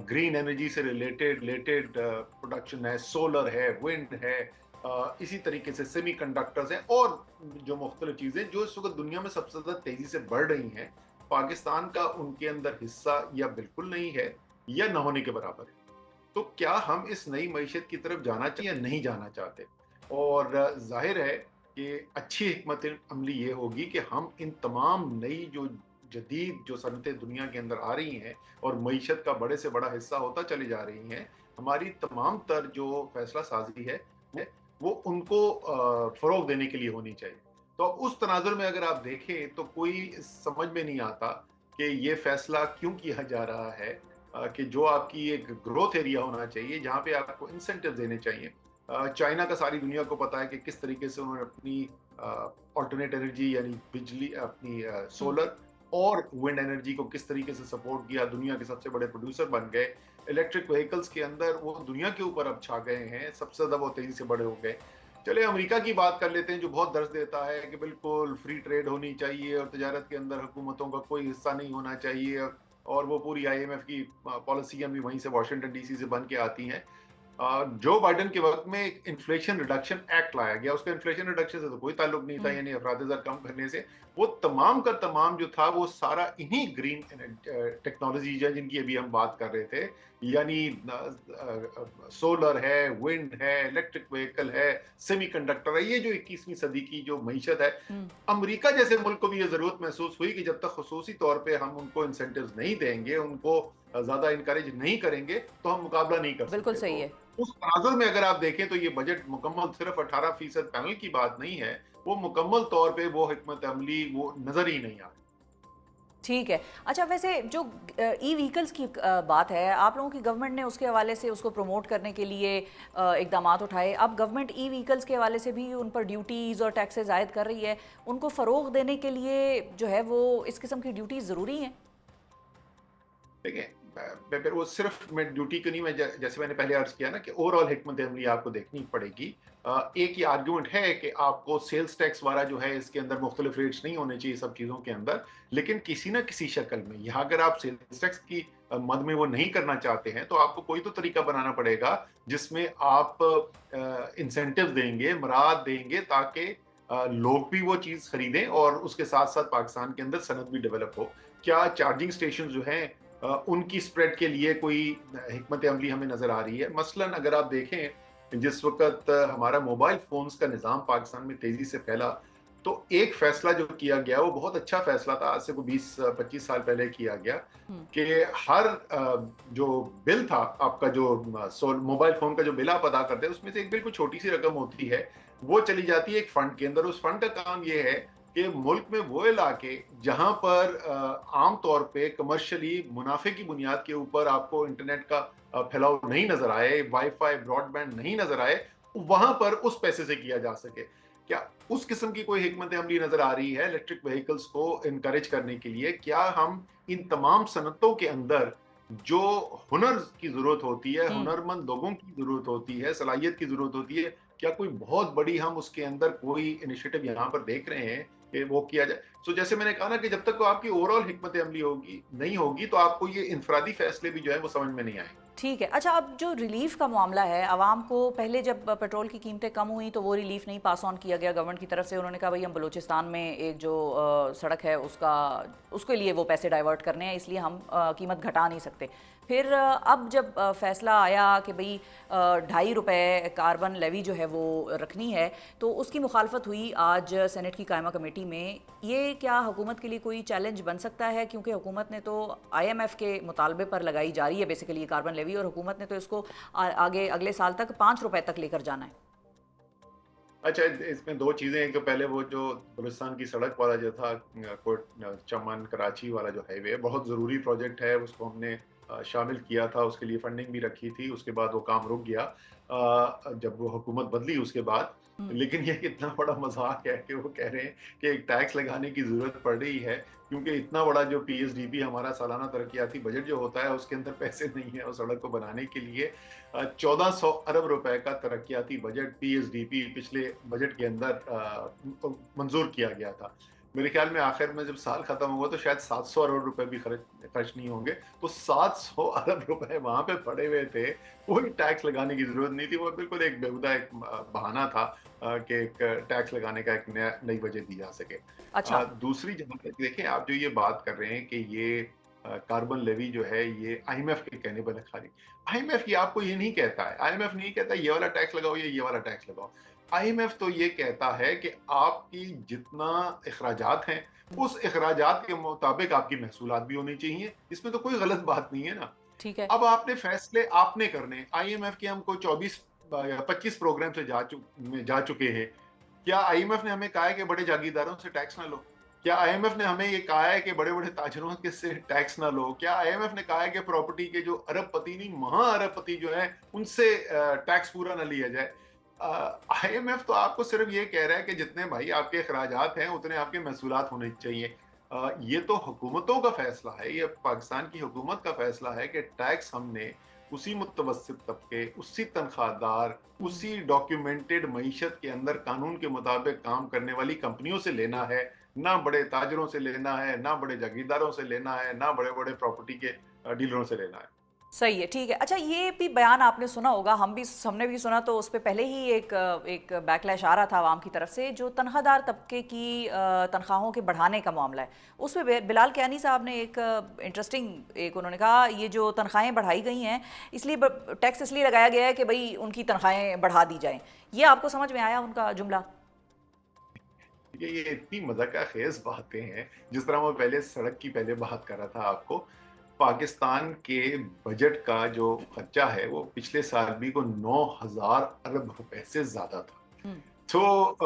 ग्रीन एनर्जी से रिलेटेड प्रोडक्शन है, सोलर है, विंड है, इसी तरीके से सेमीकंडक्टर्स हैं और जो मुख्तलिफ चीज़ें जो इस वक्त दुनिया में सबसे ज़्यादा तेज़ी से बढ़ रही हैं, पाकिस्तान का उनके अंदर हिस्सा या बिल्कुल नहीं है या न होने के बराबर है. तो क्या हम इस नई मईशत की तरफ जाना चाहिए या नहीं जाना चाहते? और जाहिर है कि अच्छी हिकमत अमली ये होगी कि हम इन तमाम नई जो जदीद जो सनतें दुनिया के अंदर आ रही हैं और मईशत का बड़े से बड़ा हिस्सा होता चली जा रही हैं, हमारी तमाम तर जो फैसला साजी है वो उनको फ़रोग़ देने के लिए होनी चाहिए. तो अब उस तनाजुर में अगर आप देखें तो कोई समझ में नहीं आता कि ये फैसला क्यों किया जा रहा है कि जो आपकी एक ग्रोथ एरिया होना चाहिए जहाँ पे आपको इंसेंटिव देने चाहिए. चाइना का सारी दुनिया को पता है कि किस तरीके से उन्होंने अपनी ऑल्टरनेट एनर्जी यानी बिजली, अपनी सोलर और विंड एनर्जी को किस तरीके से सपोर्ट किया, दुनिया के सबसे बड़े प्रोड्यूसर बन गए. इलेक्ट्रिक व्हीकल्स के अंदर वो दुनिया के ऊपर अब छा गए हैं, सबसे ज़्यादा वो तेज़ी से बड़े हो गए. चले अमेरिका की बात कर लेते हैं जो बहुत दर्ज देता है कि बिल्कुल फ्री ट्रेड होनी चाहिए और तजारत के अंदर हुकूमतों का कोई हिस्सा नहीं होना चाहिए, और वो पूरी IMF की पॉलिसियाँ भी वहीं से वाशिंगटन DC से बन के आती हैं. जो बाइडन के वक्त में एक इन्फ्लेशन रिडक्शन एक्ट लाया गया, उसका इन्फ्लेशन रिडक्शन से तो कोई ताल्लुक नहीं था, यानी अफराद-ए-ज़र कम करने से. वो तमाम का तमाम जो था वो सारा इन्हीं ग्रीन टेक्नोलॉजीज है जिनकी अभी हम बात कर रहे थे, यानी सोलर है, विंड है, इलेक्ट्रिक व्हीकल है, सेमीकंडक्टर है. ये जो 21वीं सदी की जो मईशत है, अमेरिका जैसे मुल्क को भी ये जरूरत महसूस हुई कि जब तक खुसूसी तौर पे हम उनको इंसेंटिव्स नहीं देंगे, उनको ज्यादा इनकरेज नहीं करेंगे तो हम मुकाबला नहीं कर सकते.
बिल्कुल सही है.
उस तनाजुर में अगर आप देखें तो ये बजट मुकम्मल सिर्फ 18% पैनल की बात नहीं है, वो मुकम्मल तौर पे वो हिकमत अमली वो नजर ही नहीं आ रही.
ٹھیک ہے. اچھا ویسے جو ای وہیکلس کی بات ہے، آپ لوگوں کی گورنمنٹ نے اس کے حوالے سے اس کو پروموٹ کرنے کے لیے اقدامات اٹھائے. اب گورنمنٹ ای وہیکلس کے حوالے سے بھی ان پر ڈیوٹیز اور ٹیکسز عائد کر رہی ہے. ان کو فروغ دینے کے لیے جو ہے وہ اس قسم کی ڈیوٹیز ضروری ہیں؟
دیکھیں پھر وہ صرف میں ڈیوٹی کو نہیں، میں جیسے میں نے پہلے عرض کیا نا کہ اوور آل حکمت عملی آپ کو دیکھنی پڑے گی. ایک یہ آرگیومنٹ ہے کہ آپ کو سیلز ٹیکس والا جو ہے اس کے اندر مختلف ریٹس نہیں ہونے چاہیے سب چیزوں کے اندر، لیکن کسی نہ کسی شکل میں یہاں اگر آپ سیلز ٹیکس کی مد میں وہ نہیں کرنا چاہتے ہیں تو آپ کو کوئی تو طریقہ بنانا پڑے گا جس میں آپ انسینٹیو دیں گے، مراد دیں گے، تاکہ لوگ بھی وہ چیز خریدیں اور اس کے ساتھ ساتھ پاکستان کے اندر صنعت بھی ڈیولپ ہو. کیا چارجنگ اسٹیشن جو ہیں ان کی سپریڈ کے لیے کوئی حکمت عملی ہمیں نظر آ رہی ہے؟ مثلاً اگر آپ دیکھیں جس وقت ہمارا موبائل فونز کا نظام پاکستان میں تیزی سے پھیلا تو ایک فیصلہ جو کیا گیا وہ بہت اچھا فیصلہ تھا، آج سے کوئی 20-25 سال پہلے کیا گیا، کہ ہر جو بل تھا آپ کا، جو موبائل فون کا جو بل آپ ادا کرتے ہیں، اس میں سے ایک بالکل چھوٹی سی رقم ہوتی ہے، وہ چلی جاتی ہے ایک فنڈ کے اندر. اس فنڈ کا کام یہ ہے کہ ملک میں وہ علاقے جہاں پر عام طور پہ کمرشلی منافع کی بنیاد کے اوپر آپ کو انٹرنیٹ کا پھیلاؤ نہیں نظر آئے، وائی فائی براڈ بینڈ نہیں نظر آئے، وہاں پر اس پیسے سے کیا جا سکے. کیا اس قسم کی کوئی حکمت عملی نظر آ رہی ہے الیکٹرک وہیکلز کو انکریج کرنے کے لیے؟ کیا ہم ان تمام صنعتوں کے اندر جو ہنر کی ضرورت ہوتی ہے، ہنرمند لوگوں کی ضرورت ہوتی ہے، صلاحیت کی ضرورت ہوتی ہے، کیا کوئی بہت بڑی ہم اس کے اندر کوئی انیشیٹو یہاں پر دیکھ رہے ہیں کہ وہ کیا جائے؟ جیسے میں نے کہا نا کہ جب تک آپ کی اوور آل حکمت عملی نہیں ہوگی تو آپ کو یہ انفرادی فیصلے بھی جو ہے وہ سمجھ میں نہیں آئیں.
ٹھیک ہے. اچھا اب جو ریلیف کا معاملہ ہے، عوام کو پہلے جب پیٹرول کی قیمتیں کم ہوئیں تو وہ ریلیف نہیں پاس آن کیا گیا گورنمنٹ کی طرف سے. انہوں نے کہا بھائی ہم بلوچستان میں ایک جو سڑک ہے اس کے لیے وہ پیسے ڈائیورٹ کرنے ہیں، اس لیے ہم قیمت گھٹا نہیں سکتے. پھر اب جب فیصلہ آیا کہ بھئی 2.5 روپے کاربن لیوی جو ہے وہ رکھنی ہے تو اس کی مخالفت ہوئی آج سینٹ کی قائمہ کمیٹی میں. یہ کیا حکومت کے لیے کوئی چیلنج بن سکتا ہے؟ کیونکہ حکومت نے تو آئی ایم ایف کے مطالبے پر لگائی جا رہی ہے بیسیکلی کاربن لیوی، اور حکومت نے تو اس کو آگے اگلے سال تک 5 روپے تک لے کر جانا ہے.
اچھا اس میں دو چیزیں. ایک تو پہلے وہ جو بلوچستان کی سڑک والا جو تھا، چمن کراچی والا جو ہائی وے، بہت ضروری پروجیکٹ ہے، اس کو ہم نے شامل کیا تھا، اس کے لیے فنڈنگ بھی رکھی تھی. اس کے بعد وہ کام رک گیا جب وہ حکومت بدلی اس کے بعد. لیکن یہ اتنا بڑا مذاق ہے کہ وہ کہہ رہے ہیں کہ ایک ٹیکس لگانے کی ضرورت پڑ رہی ہے کیونکہ اتنا بڑا جو پی ایس ڈی پی ہمارا سالانہ ترقیاتی بجٹ جو ہوتا ہے اس کے اندر پیسے نہیں ہیں اس سڑک کو بنانے کے لیے. 1400 ارب روپے کا ترقیاتی budget P S D P پچھلے بجٹ کے اندر منظور کیا گیا تھا. میرے خیال میں آخر میں جب سال ختم ہوگا تو شاید 700 ارب روپے بھی خرچ نہیں ہوں گے. تو 700 ارب روپے وہاں پہ پڑے ہوئے تھے، کوئی ٹیکس لگانے کی ضرورت نہیں تھی. وہ بالکل ایک بیہودہ ایک بہانہ تھا کہ ایک ٹیکس لگانے کا ایک نئی وجہ دی جا سکے.
اچھا
دوسری جگہ دیکھیں آپ جو یہ بات کر رہے ہیں کہ یہ کاربن لیوی جو ہے یہ آئی ایم ایف کے کہنے پر خالی، آئی ایم ایف یہ آپ کو یہ نہیں کہتا ہے. آئی ایم ایف نہیں کہتا یہ والا ٹیکس لگاؤ یا یہ والا ٹیکس لگاؤ. آئی ایم ایف تو یہ کہتا ہے کہ آپ کی جتنا اخراجات ہیں اس اخراجات کے مطابق آپ کی محصولات بھی ہونی چاہیے. اس میں تو کوئی غلط بات نہیں ہے نا.
ٹھیک ہے.
اب آپ نے فیصلے آپ نے کرنے. آئی ایم ایف کے ہم کو 24-25 پروگرام سے جا چکے ہیں. کیا آئی ایم ایف نے ہمیں کہا ہے کہ بڑے جاگیرداروں سے ٹیکس نہ لو؟ کیا آئی ایم ایف نے ہمیں یہ کہا ہے کہ بڑے بڑے تاجروں کے سے ٹیکس نہ لو؟ کیا آئی ایم ایف نے کہا ہے کہ پراپرٹی کے جو ارب پتی نہیں مہا ارب پتی جو ہیں ان سے ٹیکس پورا نہ لیا جائے؟ آئی ایم ایف تو آپ کو صرف یہ کہہ رہا ہے کہ جتنے بھائی آپ کے اخراجات ہیں اتنے آپ کے محصولات ہونے چاہیے. یہ تو حکومتوں کا فیصلہ ہے، یہ پاکستان کی حکومت کا فیصلہ ہے کہ ٹیکس ہم نے اسی متوسط طبقے، اسی تنخواہ دار، اسی ڈاکیومنٹڈ معیشت کے اندر قانون کے مطابق کام کرنے والی کمپنیوں سے لینا ہے، نہ بڑے تاجروں سے لینا ہے، نہ بڑے جاگیرداروں سے لینا ہے، نہ بڑے بڑے پراپرٹی کے ڈیلروں سے لینا ہے.
صحیح ہے. ٹھیک ہے. اچھا یہ بھی بیان آپ نے سنا ہوگا، ہم نے بھی سنا، تو اس پہ پہلے ہی ایک بیک لیش آ رہا تھا عوام کی طرف سے، جو تنخواہ دار طبقے کی تنخواہوں کے بڑھانے کا معاملہ ہے. اس پہ بلال کیانی صاحب نے ایک انٹرسٹنگ انہوں نے کہا یہ جو تنخواہیں بڑھائی گئی ہیں اس لیے ٹیکس اس لیے لگایا گیا ہے کہ بھئی ان کی تنخواہیں بڑھا دی جائیں. یہ آپ کو سمجھ میں آیا ان کا جملہ؟
یہ اتنی مذاقہ خیز باتیں ہیں. جس طرح میں پہلے سڑک کی پہلے بات کر رہا تھا آپ کو، پاکستان کے بجٹ کا جو خرچہ ہے وہ پچھلے سال بھی کو 9000 ارب روپے سے زیادہ تھا. तो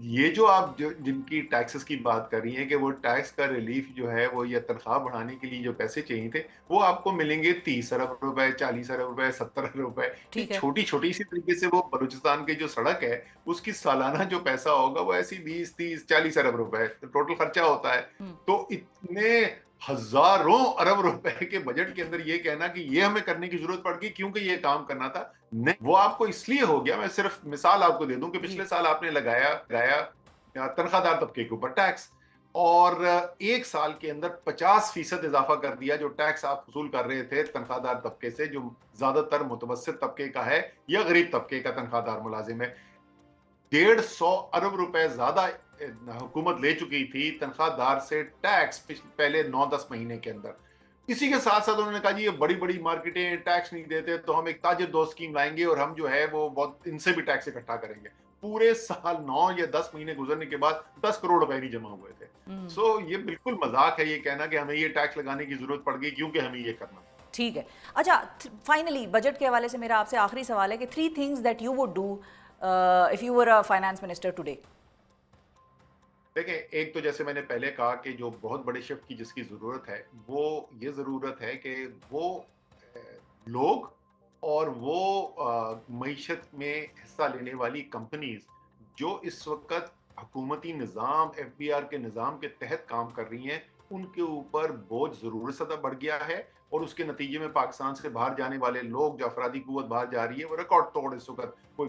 ये जो आप जिनकी टैक्सेस की बात कर रही हैं कि वो टैक्स का रिलीफ जो है वो या तनख्वाह बढ़ाने के लिए जो पैसे चाहिए थे वो आपको मिलेंगे 30 अरब रुपए, 40 अरब रुपए, 70 अरब रुपए। ये
ठीक है।
छोटी छोटी इसी तरीके से वो बलूचिस्तान की जो सड़क है उसकी सालाना जो पैसा होगा वो ऐसी 20, 30, 40 अरब रुपए टोटल खर्चा होता है। तो इतने हजारों अरब रुपए के बजट के अंदर ये कहना कि ये हमें करने की जरूरत पड़ गई क्योंकि ये काम करना था, नहीं, वो आपको इसलिए हो गया। मैं सिर्फ मिसाल आपको दे दूं कि पिछले साल आपने लगाया तनख्वाहदार तबके के ऊपर टैक्स, और एक साल के अंदर 50% इजाफा कर दिया जो टैक्स आप वसूल कर रहे थे तनख्वाहदार तबके से, जो ज्यादातर मुतवस्सित तबके का है या गरीब तबके का तनख्वाहदार मुलाजिम है। 150 अरब रुपए ज्यादा हुकूमत ले चुकी थी तनख्वाहदार से टैक्स पहले 9-10 महीने के अंदर। इसी के साथ साथ उन्होंने कहा जी ये बड़ी बड़ी मार्केटें टैक्स नहीं देते तो हम एक ताजिर दोस्त स्कीम लाएंगे और हम जो है वो बहुत इनसे भी टैक्स इकट्ठा करेंगे। पूरे साल 9 या 10 महीने गुजरने के बाद 10 करोड़ रुपए नहीं जमा हुए थे। सो ये बिल्कुल मजाक है ये कहना कि हमें ये टैक्स लगाने की जरूरत पड़ गई क्योंकि हमें ये करना।
ठीक है। अच्छा, फाइनली बजट के हवाले से मेरा आपसे आखिरी सवाल है कि 3 things that you would do if you were a finance minister today.
देखें, एक तो जैसे मैंने पहले कहा कि जो बहुत बड़े शिफ्ट की जिसकी ज़रूरत है वो ये ज़रूरत है कि वो लोग और वो मईशत में हिस्सा लेने वाली कंपनीज जो इस वक्त हुकूमती निज़ाम FBR के निज़ाम के तहत काम कर रही हैं उनके ऊपर बोझ ज़रूरत ज़्यादा बढ़ गया है, और उसके नतीजे में पाकिस्तान से बाहर जाने वाले लोग जो अफरादी कुव्वत बाहर जा रही है वो रिकॉर्ड तोड़ इस वक्त कोई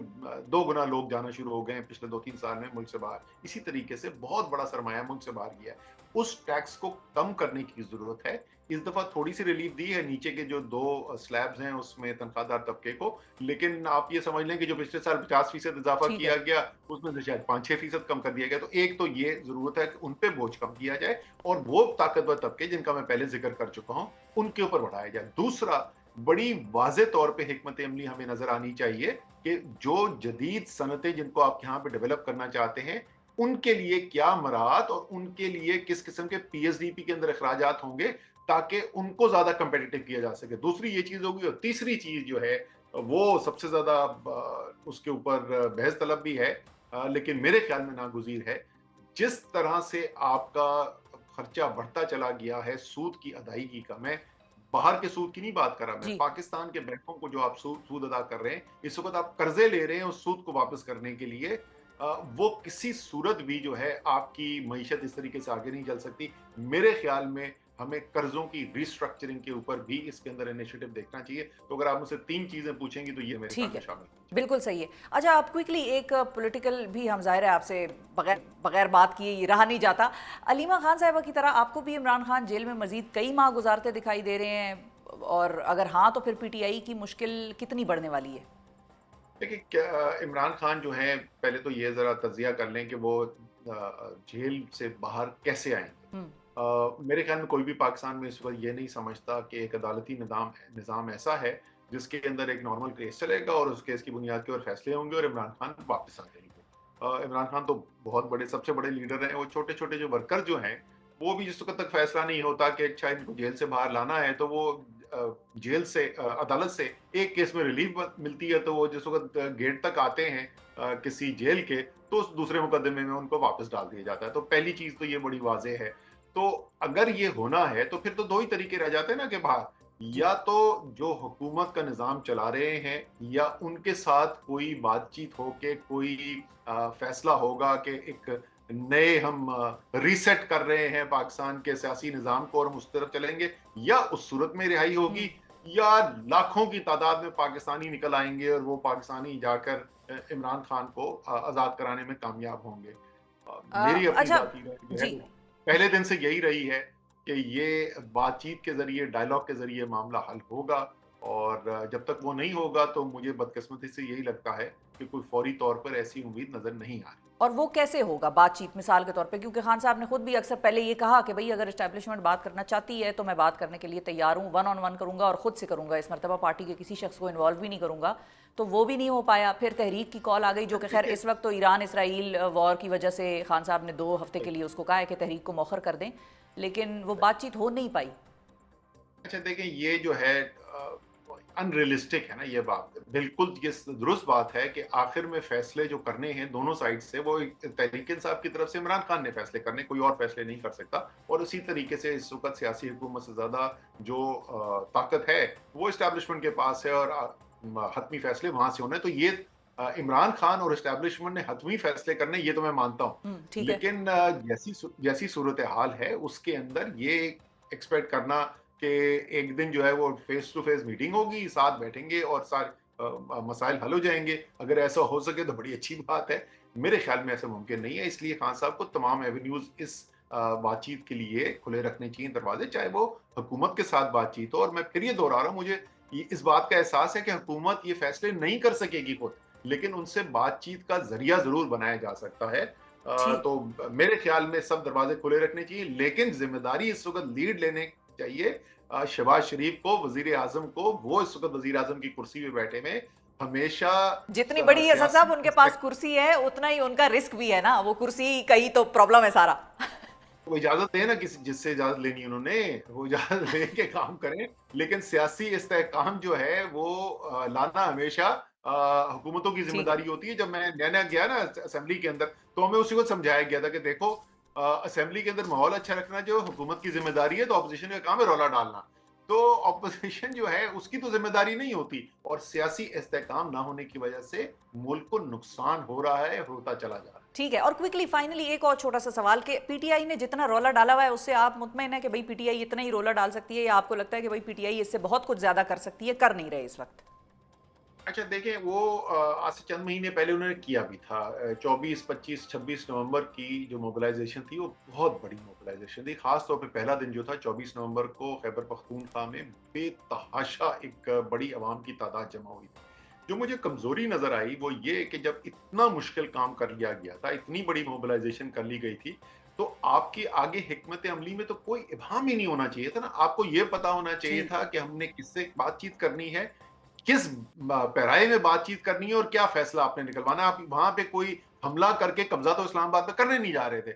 2 गुना लोग जाना शुरू हो गए हैं पिछले 2-3 साल में मुल्क से बाहर। इसी तरीके से बहुत बड़ा सरमाया मुल्क से बाहर गया है। उस टैक्स को कम करने की जरूरत है। इस दफा थोड़ी सी रिलीफ दी है नीचे के जो 2 स्लैब्स हैं उसमें तनख्वाहदार तबके को, लेकिन आप ये समझ लें कि जो पिछले साल 50% इजाफा किया गया उसमें से शायद 5-6% कम कर दिया गया। तो एक तो ये जरूरत है कि उन पे बोझ कम किया जाए और वो ताकतवर तबके जिनका मैं पहले जिक्र कर चुका हूँ उनके ऊपर बढ़ाया जाए। दूसरा, बड़ी वाज़े तौर पे हिकमत अमली हमें नजर आनी चाहिए कि जो जदीद सनतें जिनको आप यहाँ पे डेवलप करना चाहते हैं उनके लिए क्या मराहत और उनके लिए किस किस्म के PSDP के अंदर अखराजात होंगे ताकि उनको ज्यादा कंपेटिटिव किया जा सके। दूसरी ये चीज होगी, और तीसरी चीज जो है वो सबसे ज्यादा उसके ऊपर बहस तलब भी है लेकिन मेरे ख्याल में नागुज़ीर है। जिस तरह से आपका खर्चा बढ़ता चला गया है सूद की अदायगी का, मैं बाहर के सूद की नहीं बात कर रहा, मैं पाकिस्तान के बैंकों को जो आप सूद अदा कर रहे हैं, इस वक्त आप कर्जे ले रहे हैं उस सूद को वापस करने के लिए, वो किसी सूरत भी जो है आपकी मईशत इस तरीके से आगे नहीं चल सकती। मेरे ख्याल में हमें कर्जों की रिस्ट्रक्चरिंग के ऊपर भी इसके अंदर इनिशिएटिव देखना चाहिए। तो अगर आप मुझसे 3 चीजें पूछेंगी तो ये मेरे सामने शामिल है।
बिल्कुल सही है। अच्छा, आप क्विकली एक पॉलिटिकल भी, हम ज़ाहिर है आपसे बगैर बात किए रहा नहीं जाता, अलीमा खान साहिबा की तरह आपको भी इमरान खान जेल में मजीद कई माह गुजारते दिखाई दे रहे हैं, और अगर हाँ तो फिर PTI की मुश्किल कितनी बढ़ने वाली है?
देखिए, इमरान खान जो है, पहले तो ये जरा तजिया कर लें कि वो जेल से बाहर कैसे आएंगे। मेरे ख्याल में कोई भी पाकिस्तान में इस वक्त ये नहीं समझता कि एक अदालती निज़ाम ऐसा है जिसके अंदर एक नॉर्मल केस चलेगा और उस केस की बुनियाद के ऊपर फैसले होंगे और इमरान खान वापस आ जाएंगे। इमरान खान तो बहुत बड़े, सबसे बड़े लीडर हैं। वो छोटे छोटे जो वर्कर जो हैं वो भी जिस वक्त तक फैसला नहीं होता कि शायद इनको जेल से बाहर लाना है तो वो जेल से, अदालत से एक केस में रिलीफ मिलती है तो वो जिस वक्त गेट तक आते हैं किसी जेल के, तो उस दूसरे मुकदमे में उनको वापस डाल दिया जाता है। तो पहली चीज तो ये बड़ी वाज़ेह है। तो अगर ये होना है तो फिर तो 2 ही तरीके रह जाते हैं ना कि बाहर, या तो जो हुकूमत का निज़ाम चला रहे हैं या उनके साथ कोई बातचीत हो के कोई फैसला होगा कि एक नए हम रीसेट कर रहे हैं पाकिस्तान के सियासी निज़ाम को और हम उस तरफ चलेंगे, या उस सूरत में रिहाई होगी, या लाखों की तादाद में पाकिस्तानी निकल आएंगे और वो पाकिस्तानी जाकर इमरान खान को आज़ाद कराने में कामयाब होंगे। मेरी अपनी जाती राय है पहले दिन से यही रही है कि ये बातचीत के जरिए, डायलॉग के जरिए मामला हल होगा, और जब तक वो नहीं होगा तो मुझे बदकिस्मती से यही लगता है कि कोई फौरी तौर पर ऐसी उम्मीद नजर नहीं आ रही।
और वो कैसे होगा बातचीत, मिसाल के तौर पे? क्योंकि खान साहब ने खुद भी अक्सर पहले ये कहा कि भाई अगर एस्टैब्लिशमेंट बात करना चाहती है तो मैं बात करने के लिए तैयार हूँ, 1-on-1 करूँगा और ख़ुद से करूँगा, इस मरतबा पार्टी के किसी शख्स को इन्वॉल्व भी नहीं करूँगा। तो वो भी नहीं हो पाया। फिर तहरीक की कॉल आ गई, जो कि खैर इस वक्त तो ईरान इसराइल वॉर की वजह से खान साहब ने 2 हफ्ते के लिए उसको कहा है कि तहरीक को मौखर कर दें, लेकिन वो बातचीत हो नहीं पाई।
अच्छा देखें, ये जो है अनरियलिस्टिक है ना ये बात। बिल्कुल ये दुरुस्त बात है कि आखिर में फैसले जो करने हैं दोनों साइड से, वो तहरीक इंसाफ की तरफ से इमरान खान ने फैसले करने, कोई और फैसले नहीं कर सकता। और उसी तरीके से इस वक्त सियासी हुकूमत से ज़्यादा जो ताकत है वो इस्टेब्लिशमेंट के पास है, और हतमी फैसले वहाँ से होने। तो ये इमरान खान और इस्टेब्लिशमेंट ने हतमी फैसले करने, ये तो मैं मानता हूँ।
ठीक है।
लेकिन जैसी सूरत हाल है उसके अंदर ये एक्सपेक्ट करना कि एक दिन जो है वो फेस टू फेस मीटिंग होगी, साथ बैठेंगे और सारे मसाइल हल हो जाएंगे, अगर ऐसा हो सके तो बड़ी अच्छी बात है। मेरे ख्याल में ऐसा मुमकिन नहीं है, इसलिए खान साहब को तमाम एवेन्यूज इस बातचीत के लिए खुले रखने चाहिए दरवाजे, चाहे वो हुकूमत के साथ बातचीत हो। और मैं फिर ये दोहरा रहा हूँ, मुझे इस बात का एहसास है कि हुकूमत ये फैसले नहीं कर सकेगी खुद, लेकिन उनसे बातचीत का जरिया जरूर बनाया जा सकता है। तो मेरे ख्याल में सब दरवाजे खुले रखने चाहिए, लेकिन जिम्मेदारी इस वक्त लीड लेने चाहिए शहबाज शरीफ को, वजीर आजम को। वो इस वक्त वजीर आजम की कुर्सी पे बैठे में हमेशा
जितनी बड़ी असद साहब उनके पास कुर्सी है उतना ही उनका रिस्क भी है ना, वो कुर्सी कहीं तो प्रॉब्लम है सारा।
वो इजाजत दे ना, किसी जिससे इजाजत लेनी उन्होंने, वो इजाजत ले के काम करें। लेकिन सियासी इस्तेहकाम जो है वो लाना हमेशा हुकूमतों की जिम्मेदारी होती है। जब मैं नया गया ना असेंबली के अंदर, तो हमें उसी को समझाया गया था कि देखो असेंबली के अंदर माहौल अच्छा रखना जो हुकूमत की जिम्मेदारी है, तो अपोजिशन का काम है रौला डालना। तो अपोजिशन जो है उसकी तो जिम्मेदारी नहीं होती, और सियासी इस्तेहकाम ना होने की वजह से मुल्क को नुकसान हो रहा है, होता चला जा रहा है।
ठीक है, और क्विकली फाइनली एक और छोटा सा सवाल कि पीटीआई ने जितना रौला डाला हुआ है उससे आप मुतमईन है कि भाई पीटीआई इतना ही रौला डाल सकती है, या आपको लगता है कि भाई पीटीआई इससे बहुत कुछ ज्यादा कर सकती है, कर नहीं रहे इस वक्त?
अच्छा देखें, वो आज से चंद महीने पहले उन्होंने किया भी था। 24, 25, 26 नवंबर की जो मोबिलाइजेशन थी वो बहुत बड़ी मोबिलाइजेशन थी। खास तौर पे पहला दिन जो था 24 नवंबर को खैबर पख्तूनख्वा में बेतहाशा एक बड़ी आवाम की तादाद जमा हुई थी। जो मुझे कमजोरी नजर आई वो ये कि जब इतना मुश्किल काम कर लिया गया था, इतनी बड़ी मोबिलाइजेशन कर ली गई थी, तो आपकी आगे हिकमत अमली में तो कोई इबाहम ही नहीं होना चाहिए था ना। आपको ये पता होना चाहिए था कि हमने किससे बातचीत करनी है, किस पैराए में बातचीत करनी है, और क्या फैसला आपने निकलवाना है। आप वहां पे कोई हमला करके कब्जा तो इस्लामाबाद पे करने नहीं जा रहे थे।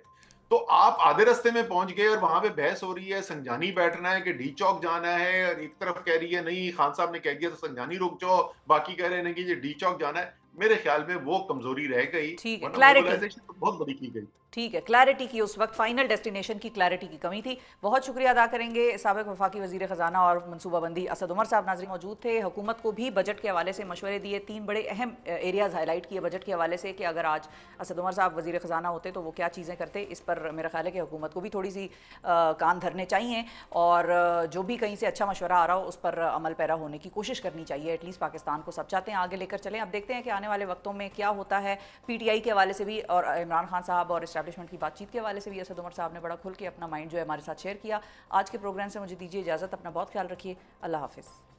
तो आप आधे रास्ते में पहुंच गए और वहां पे बहस हो रही है, संजानी बैठना है कि डी चौक जाना है, और एक तरफ कह रही है नहीं खान साहब ने कह दिया तो संजानी रुक जाओ, बाकी कह रहे हैं कि ये डी चौक जाना है। मेरे ख्याल में वो कमजोरी रह गई, वरना मोबिलाइजेशन तो बहुत बड़ी की गई।
ठीक है, क्लैरिटी की उस वक्त फाइनल डेस्टिनेशन की क्लैरिटी की कमी थी। बहुत शुक्रिया अदा करेंगे साबिक वफाकी वजीर ख़जाना और मनसूबाबंदी असद उमर साहब नाज़रीन मौजूद थे। हुकूमत को भी बजट के हवाले से मशवरे दिए, 3 बड़े अहम एरियाज़ हाईलाइट किए बजट के हवाले से कि अगर आज असद उमर साहब वजीर ख़जाना होते तो वो क्या चीज़ें करते। इस पर मेरा ख्याल है कि हुकूमत को भी थोड़ी सी कान धरने चाहिए, और जो भी कहीं से अच्छा मशवरा आ रहा हो उस पर अमल पैरा होने की कोशिश करनी चाहिए। एटलीस्ट पाकिस्तान को सब चाहते हैं आगे लेकर चलें। अब देखते हैं कि आने वाले वक्तों में क्या होता है। PTI के हवाले से भी और इमरान खान साहब और इस्टेब्लिशमेंट की बातचीत के हवाले से भी असद उमर साहब ने बड़ा खुल के अपना माइंड जो है हमारे साथ शेयर किया। आज के प्रोग्राम से मुझे दीजिए इजाज़त, अपना बहुत ख्याल रखिए, अल्लाह हाफिज़।